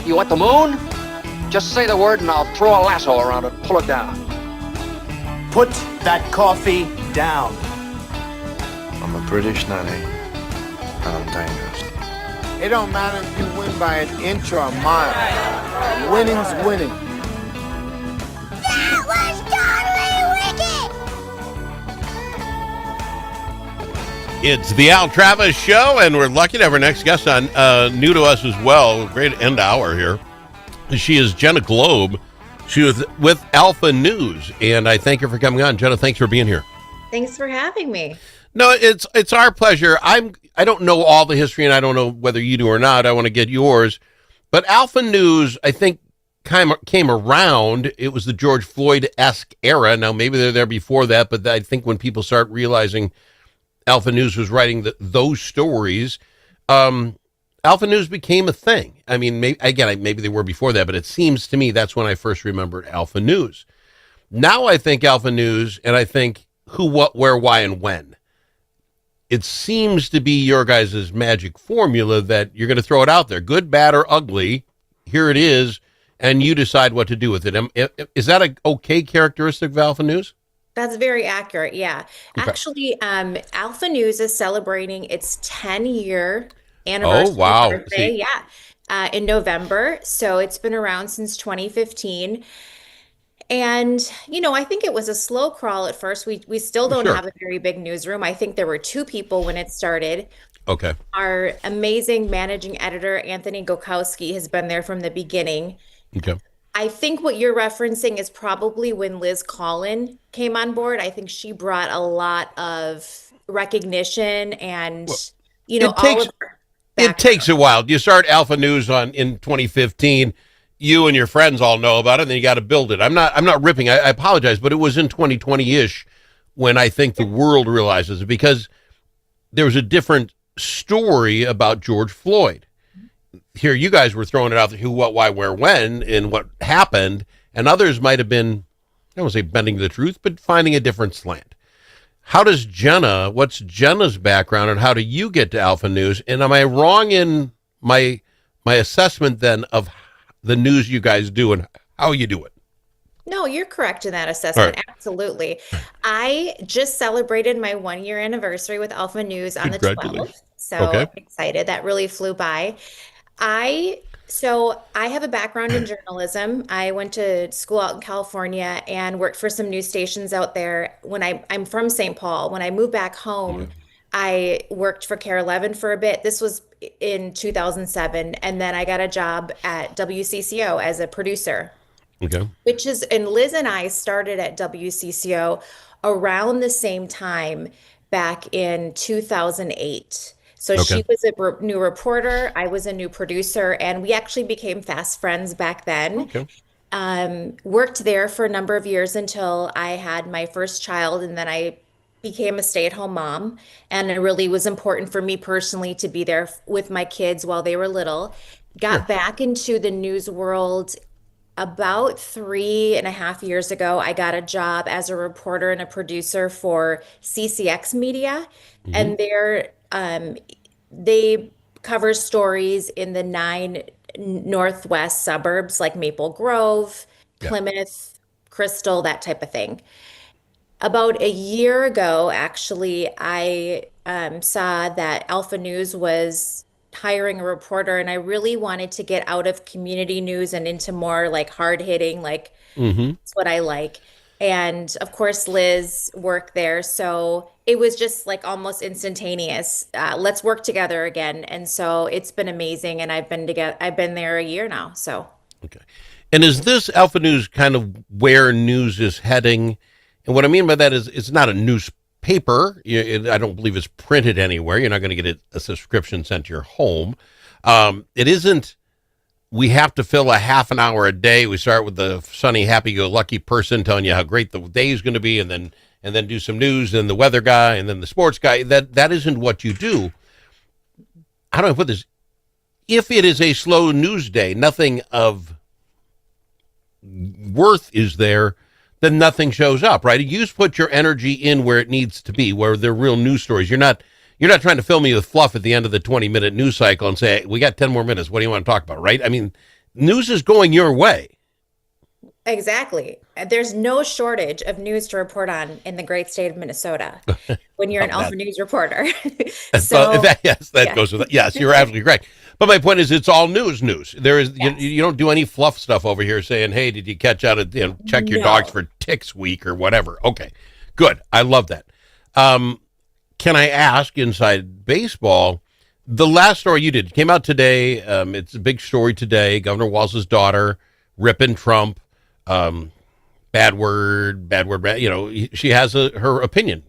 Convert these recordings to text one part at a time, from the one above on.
You want the moon? Just say the word and I'll throw a lasso around it and pull it down. Put that coffee down. I'm a British nanny, and I'm dangerous. It don't matter if you win by an inch or a mile. Winning's winning. That was totally wicked! It's the Al Travis Show, and we're lucky to have our next guest on, new to us as well. Great end hour here. She is Jenna Gloeb. She was with Alpha News, and I thank her for coming on. Jenna, thanks for being here. Thanks for having me. No, it's our pleasure. I don't know all the history, and I don't know whether you do or not. I want to get yours. But Alpha News, I think, came around. It was the George Floyd-esque era. Now, maybe they're there before that, but I think when people start realizing Alpha News was writing those stories, Alpha News became a thing. I mean, maybe they were before that, but it seems to me that's when I first remembered Alpha News. Now I think Alpha News, and I think who, what, where, why, and when. It seems to be your guys' magic formula that you're going to throw it out there. Good, bad, or ugly, here it is, and you decide what to do with it. Is that an okay characteristic of Alpha News? That's very accurate, yeah. Okay. Actually, Alpha News is celebrating its 10-year anniversary birthday, in November. So it's been around since 2015. And, I think it was a slow crawl at first. We still don't have a very big newsroom. I think there were 2 people when it started. Okay. Our amazing managing editor, Anthony Gokowski, has been there from the beginning. Okay. I think what you're referencing is probably when Liz Collin came on board. I think she brought a lot of recognition and, all of her It takes a while. You start Alpha News in 2015. You and your friends all know about it, and then you got to build it. I'm not ripping. I apologize, but it was in 2020-ish when I think the world realizes it, because there was a different story about George Floyd. Here, you guys were throwing it out there, who, what, why, where, when, and what happened, and others might have been, I don't want to say bending the truth, but finding a different slant. What's Jenna's background, and how do you get to Alpha News? And am I wrong in my assessment then of the news you guys do and how you do it? No, you're correct in that assessment. Right. Absolutely. I just celebrated my 1-year anniversary with Alpha News on the 12th. So excited. That really flew by. So I have a background in journalism. I went to school out in California and worked for some news stations out there. I'm from St. Paul. When I moved back home, I worked for Care 11 for a bit. This was in 2007. And then I got a job at WCCO as a producer. Okay. And Liz and I started at WCCO around the same time back in 2008. So she was a new reporter, I was a new producer, and we actually became fast friends back then. Okay. Worked there for a number of years until I had my first child, and then I became a stay-at-home mom. And it really was important for me personally to be there with my kids while they were little. Got back into the news world about 3.5 years ago. I got a job as a reporter and a producer for CCX Media, and they cover stories in the 9 northwest suburbs like Maple Grove, Plymouth, Crystal, that type of thing. About a year ago, actually, I saw that Alpha News was hiring a reporter, and I really wanted to get out of community news and into more like hard hitting, like that's what I like. And of course, Liz worked there. So it was just like almost instantaneous. Let's work together again. And so it's been amazing. And I've been there a year now. So. Okay. And is this Alpha News kind of where news is heading? And what I mean by that is it's not a newspaper. I don't believe it's printed anywhere. You're not going to get a subscription sent to your home. It isn't. We have to fill a half an hour a day. We start with the sunny, happy-go-lucky person telling you how great the day is going to be, and then do some news, and the weather guy, and then the sports guy. That isn't what you do. How do I put this? If it is a slow news day, nothing of worth is there, then nothing shows up, right? You just put your energy in where it needs to be, where they're real news stories. You're not trying to fill me with fluff at the end of the 20-minute news cycle and say, we got 10 more minutes. What do you want to talk about, right? I mean, news is going your way. Exactly. There's no shortage of news to report on in the great state of Minnesota when you're an Alpha News reporter. So, That yeah. goes with it. Yes, you're absolutely correct. But my point is, it's all news. There is you don't do any fluff stuff over here saying, "Hey, did you catch out check your dogs No. for ticks week or whatever?" Okay, good. I love that. Can I ask, inside baseball, the last story you did came out today? It's a big story today. Governor Walz's daughter ripping Trump. Bad word. She has her opinion.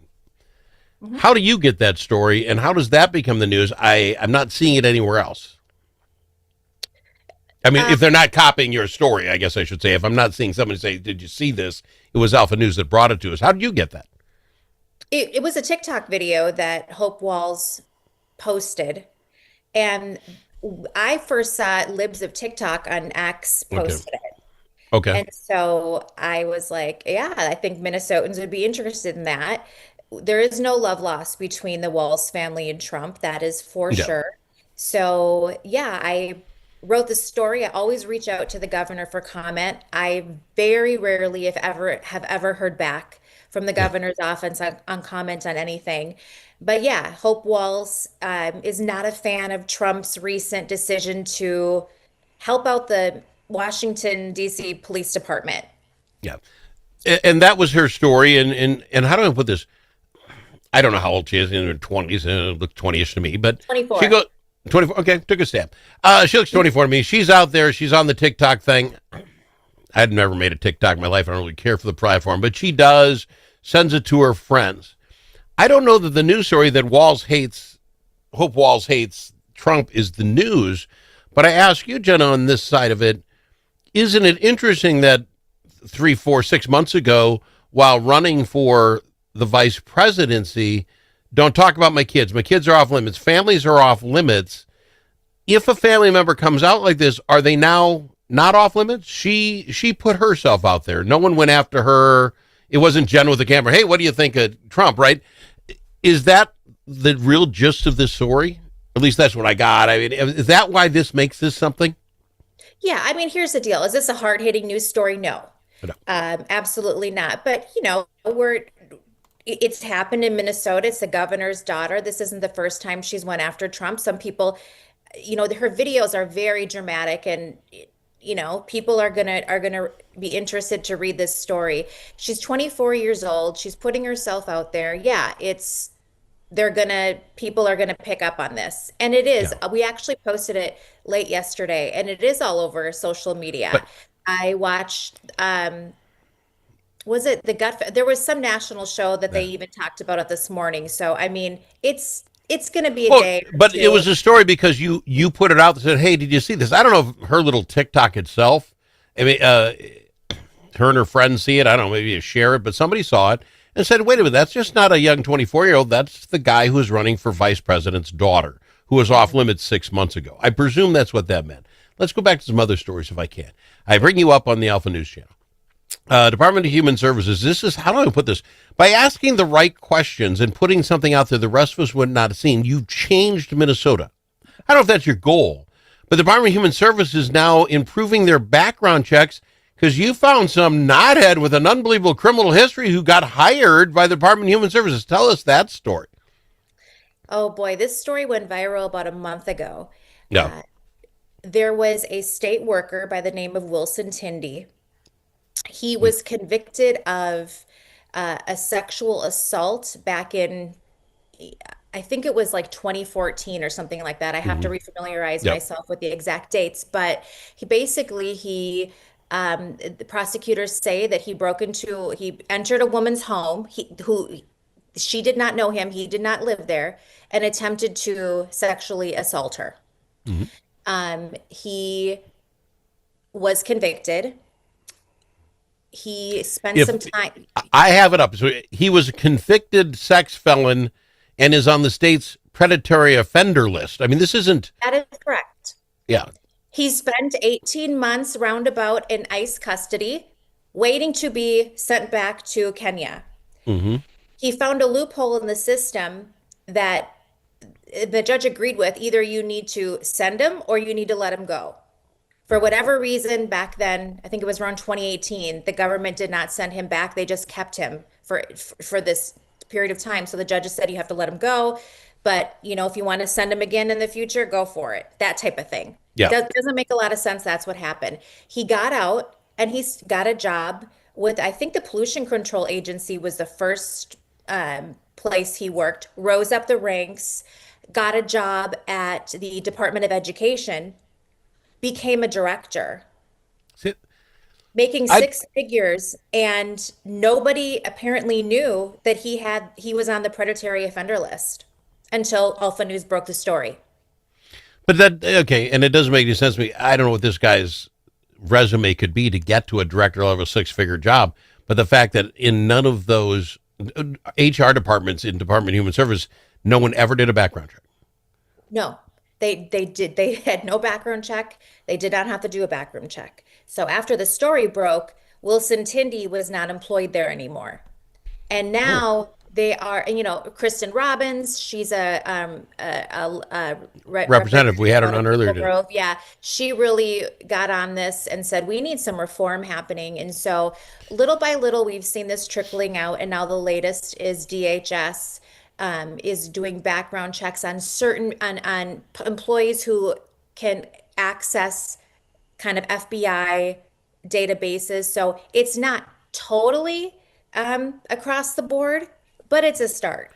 How do you get that story, and how does that become the news? I'm not seeing it anywhere else. I mean, if they're not copying your story, I guess I should say. If I'm not seeing somebody say, "Did you see this?" It was Alpha News that brought it to us. How did you get that? It was a TikTok video that Hope Walls posted, and I first saw Libs of TikTok on X Okay. posted it. Okay. And so I was like, yeah, I think Minnesotans would be interested in that. There is no love lost between the Walls family and Trump, that is for Yeah. sure. So, yeah, I wrote the story. I always reach out to the governor for comment. I very rarely, if ever, have ever heard back from the governor's office on comment on anything. But yeah, Hope Walls is not a fan of Trump's recent decision to help out the Washington, D.C. Police Department. Yeah. And that was her story. And how do I put this? I don't know how old she is, in her 20s. Looks 20-ish to me, but 24. she goes 24. Okay, took a stab. She looks 24 to me. She's out there. She's on the TikTok thing. I'd never made a TikTok in my life. I don't really care for the platform, but she does, sends it to her friends. I don't know that the news story that Hope Walls hates Trump is the news, but I ask you, Jenna, on this side of it, isn't it interesting that 3, 4, 6 months ago, while running for the vice presidency, don't talk about my kids. My kids are off limits. Families are off limits. If a family member comes out like this, are they now not off limits? She put herself out there. No one went after her. It wasn't Jen with the camera. Hey, what do you think of Trump, right? Is that the real gist of this story? At least that's what I got. I mean, is that why this makes this something? Yeah, I mean, here's the deal. Is this a hard-hitting news story? No. No. Absolutely not. But, it's happened in Minnesota. It's the governor's daughter. This isn't the first time she's went after Trump. Some people, her videos are very dramatic, and people are gonna be interested to read this story. She's 24 years old. She's putting herself out there. Yeah, people are gonna pick up on this. And it is. Yeah. We actually posted it late yesterday, and it is all over social media. But I watched was it the there was some national show that they even talked about it this morning. So I mean, it's going to be a day or but two. it was a story because you put it out and said, "Hey, did you see this?" I don't know if her little TikTok itself. I mean, her and her friends see it. I don't know, maybe you share it, but somebody saw it and said, "Wait a minute, that's just not a young 24-year-old. That's the guy who's running for vice president's daughter, who was off limits 6 months ago." I presume that's what that meant. Let's go back to some other stories if I can. I bring you up on the Alpha News channel. Department of Human Services. This is, how do I put this? By asking the right questions and putting something out there the rest of us would not have seen, you've changed Minnesota. I don't know if that's your goal, but the Department of Human Services is now improving their background checks because you found some knothead with an unbelievable criminal history who got hired by the Department of Human Services. Tell us that story. Oh boy, this story went viral about a month ago. Yeah. There was a state worker by the name of Wilson Tindy. He was convicted of a sexual assault back in, I think it was like 2014 or something like that. I have to refamiliarize Yep. myself with the exact dates, but the prosecutors say that he entered a woman's home, she did not know him, he did not live there, and attempted to sexually assault her. He was convicted. He spent If some time. I have it up. So he was a convicted sex felon and is on the state's predatory offender list. I mean, this isn't, That is correct. yeah. He spent 18 months roundabout in ICE custody, waiting to be sent back to Kenya. He found a loophole in the system that the judge agreed with. Either you need to send him or you need to let him go For whatever reason back then, I think it was around 2018, the government did not send him back. They just kept him for this period of time. So the judges said you have to let him go. But, if you want to send him again in the future, go for it. That type of thing. Yeah. Doesn't make a lot of sense. That's what happened. He got out and he's got a job with, I think the Pollution Control Agency was the first place he worked, rose up the ranks, got a job at the Department of Education, became a director, making six figures, and nobody apparently knew that he was on the predatory offender list until Alpha News broke the story. But okay, and it doesn't make any sense to me. I don't know what this guy's resume could be to get to a director level 6-figure job, but the fact that in none of those HR departments in Department of Human Service, no one ever did a background check. No, they had no background check. They did not have to do a background check. So after the story broke, Wilson Tindy was not employed there anymore. And now they are, Kristen Robbins, she's a representative. We had her on earlier today. Yeah, she really got on this and said, we need some reform happening. And so little by little, we've seen this trickling out. And now the latest is DHS is doing background checks on on employees who can access kind of FBI databases. So it's not totally across the board, but it's a start.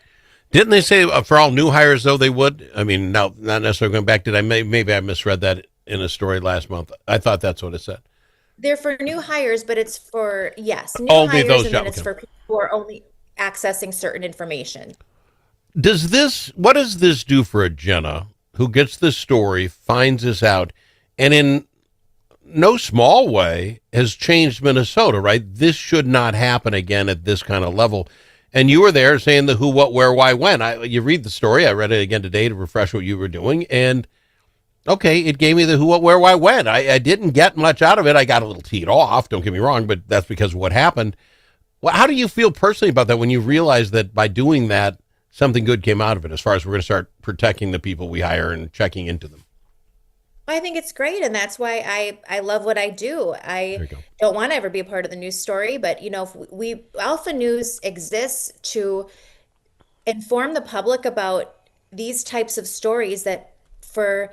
Didn't they say for all new hires, though, they would? I mean, now, not necessarily going back. Maybe I misread that in a story last month. I thought that's what it said. They're for new hires, but it's for, new only hires, those and then jobs. it's for people who are only accessing certain information. What does this do for a Jenna who gets this story, finds this out, and in no small way has changed Minnesota, right? This should not happen again at this kind of level. And you were there saying the who, what, where, why, when. You read the story. I read it again today to refresh what you were doing. And, okay, it gave me the who, what, where, why, when. I didn't get much out of it. I got a little teed off, don't get me wrong, but that's because of what happened. Well, how do you feel personally about that when you realize that by doing that, something good came out of it as far as we're going to start protecting the people we hire and checking into them? I think it's great, and that's why I love what I do. I don't want to ever be a part of the news story, but if Alpha News exists to inform the public about these types of stories that for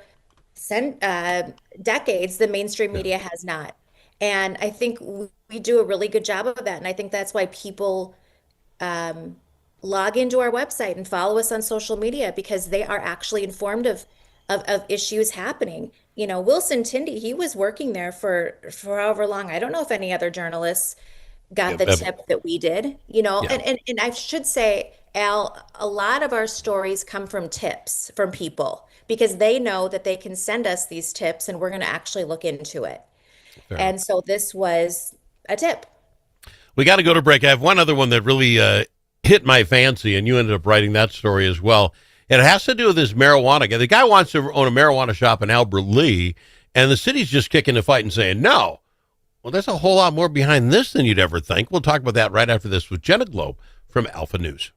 decades the mainstream media has not. And I think we do a really good job of that, and I think that's why people log into our website and follow us on social media, because they are actually informed of issues happening. Wilson Tindy, he was working there for however long. I don't know if any other journalists got the tip that we did, and I should say, Al, a lot of our stories come from tips from people because they know that they can send us these tips and we're going to actually look into it. And so this was a tip. We got to go to break. I have one other one that really hit my fancy, and you ended up writing that story as well. It has to do with this marijuana guy. The guy wants to own a marijuana shop in Albert Lee, and the city's just kicking the fight and saying no. Well, there's a whole lot more behind this than you'd ever think. We'll talk about that right after this with Jenna Gloeb from Alpha News.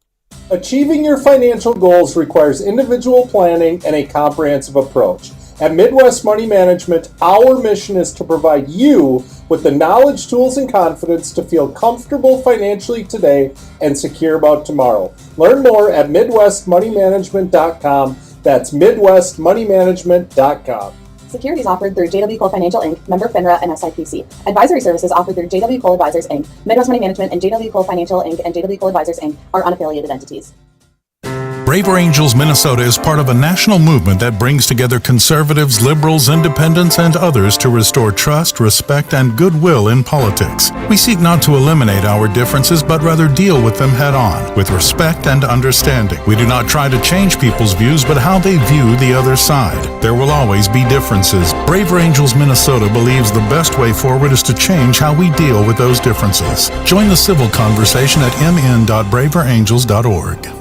Achieving your financial goals requires individual planning and a comprehensive approach. At Midwest Money Management, our mission is to provide you with the knowledge, tools, and confidence to feel comfortable financially today and secure about tomorrow. Learn more at MidwestMoneyManagement.com. That's MidwestMoneyManagement.com. Securities offered through JW Cole Financial Inc., member FINRA and SIPC. Advisory services offered through JW Cole Advisors Inc., Midwest Money Management, and JW Cole Financial Inc. and JW Cole Advisors Inc. are unaffiliated entities. Braver Angels Minnesota is part of a national movement that brings together conservatives, liberals, independents, and others to restore trust, respect, and goodwill in politics. We seek not to eliminate our differences, but rather deal with them head on, with respect and understanding. We do not try to change people's views, but how they view the other side. There will always be differences. Braver Angels Minnesota believes the best way forward is to change how we deal with those differences. Join the civil conversation at mn.braverangels.org.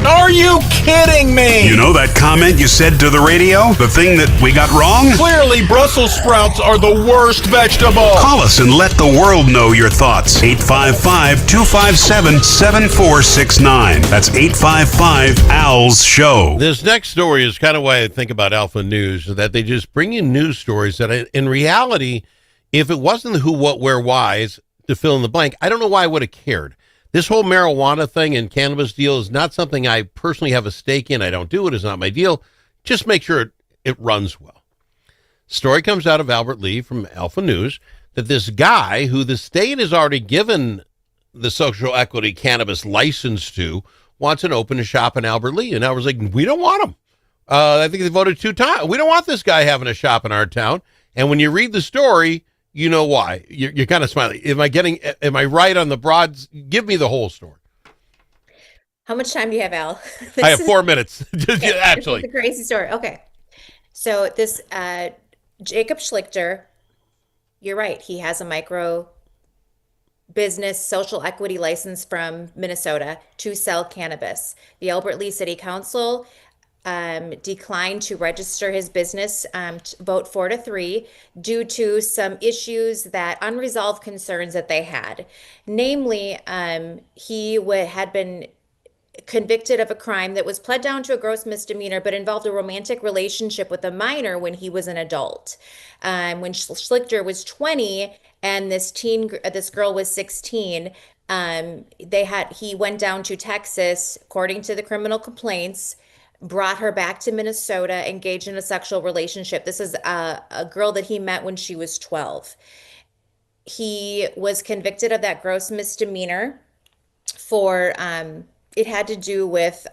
Are you kidding me? You know that comment you said to the radio? The thing that we got wrong? Clearly, Brussels sprouts are the worst vegetable. Call us and let the world know your thoughts. 855-257-7469. That's 855-ALS Show. This next story is kind of why I think about Alpha News, that they just bring in news stories that in reality, if it wasn't the who, what, where, whys to fill in the blank, I don't know why I would have cared. This whole marijuana thing and cannabis deal is not something I personally have a stake in. I don't do it. It's not my deal. Just make sure it runs well. Story comes out of Albert Lee from Alpha News that this guy who the state has already given the social equity cannabis license to wants an open shop in Albert Lee. And I was like, we don't want him. I think they voted 2 times. We don't want this guy having a shop in our town. And when you read the story, you know why. You're kind of smiling. Am I right on the broads? Give me the whole story. How much time do you have, Al? I have 4 minutes. This Actually. is a crazy story. Okay. So this Jacob Schlichter, you're right. He has a micro business social equity license from Minnesota to sell cannabis. The Albert Lee City Council declined to register his business, vote 4-3, due to some issues unresolved concerns that they had. Namely, he had been convicted of a crime that was pled down to a gross misdemeanor, but involved a romantic relationship with a minor when he was an adult. When Schlichter was 20 and this girl was 16, he went down to Texas, according to the criminal complaints, brought her back to Minnesota, engaged in a sexual relationship. This is a girl that he met when she was 12. He was convicted of that gross misdemeanor for, it had to do with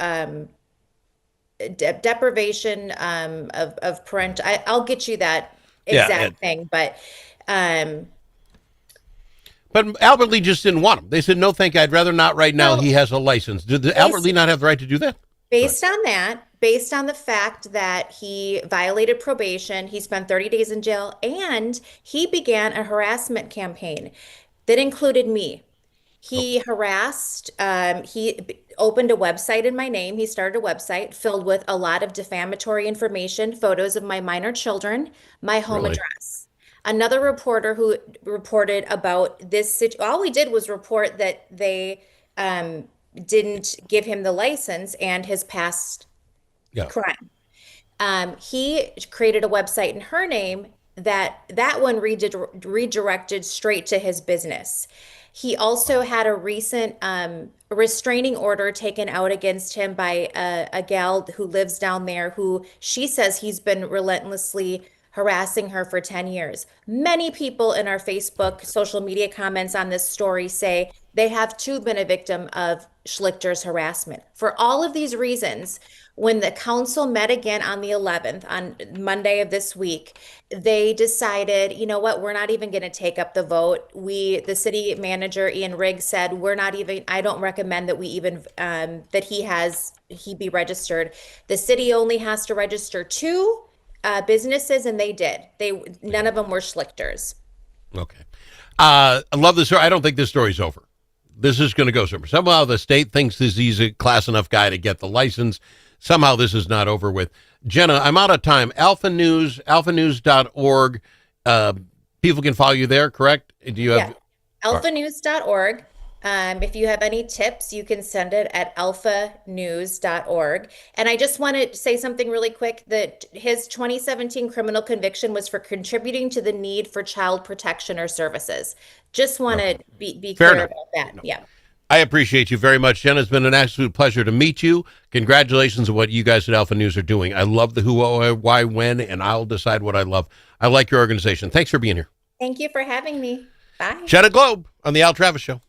deprivation of parental. I'll get you that exact thing, but Albert Lee just didn't want him. They said, no, thank you. I'd rather not right now. He has a license. Did Albert Lee not have the right to do that? Based on the fact that he violated probation, he spent 30 days in jail, and he began a harassment campaign that included me. He harassed, he opened a website in my name. He started a website filled with a lot of defamatory information, photos of my minor children, my home address. Another reporter who reported about this, all we did was report that they didn't give him the license and his past crime. He created a website in her name that one redirected straight to his business. He also had a recent restraining order taken out against him by a gal who lives down there, who she says he's been relentlessly harassing her for 10 years. Many people in our Facebook social media comments on this story say they have too been a victim of Schlichter's harassment. For all of these reasons, when the council met again on the 11th, on Monday of this week, they decided, you know what, we're not even going to take up the vote. The city manager, Ian Riggs, said, I don't recommend that we even, that he be registered. The city only has to register 2 businesses, and they did. None of them were Schlichters. Okay. I love this story. I don't think this story's over. This is going to go somewhere. Somehow the state thinks he's a class enough guy to get the license. Somehow this is not over with. Jenna, I'm out of time. Alpha News, alphanews.org. People can follow you there, correct? Do you have alphanews.org. If you have any tips, you can send it at alphanews.org. And I just want to say something really quick, that his 2017 criminal conviction was for contributing to the need for child protection or services. Just want to be clear about that. Yeah. I appreciate you very much, Jenna. It's been an absolute pleasure to meet you. Congratulations on what you guys at Alpha News are doing. I love the who, why, when, and I'll decide what I love. I like your organization. Thanks for being here. Thank you for having me. Bye. Jenna Gloeb on the Al Travis Show.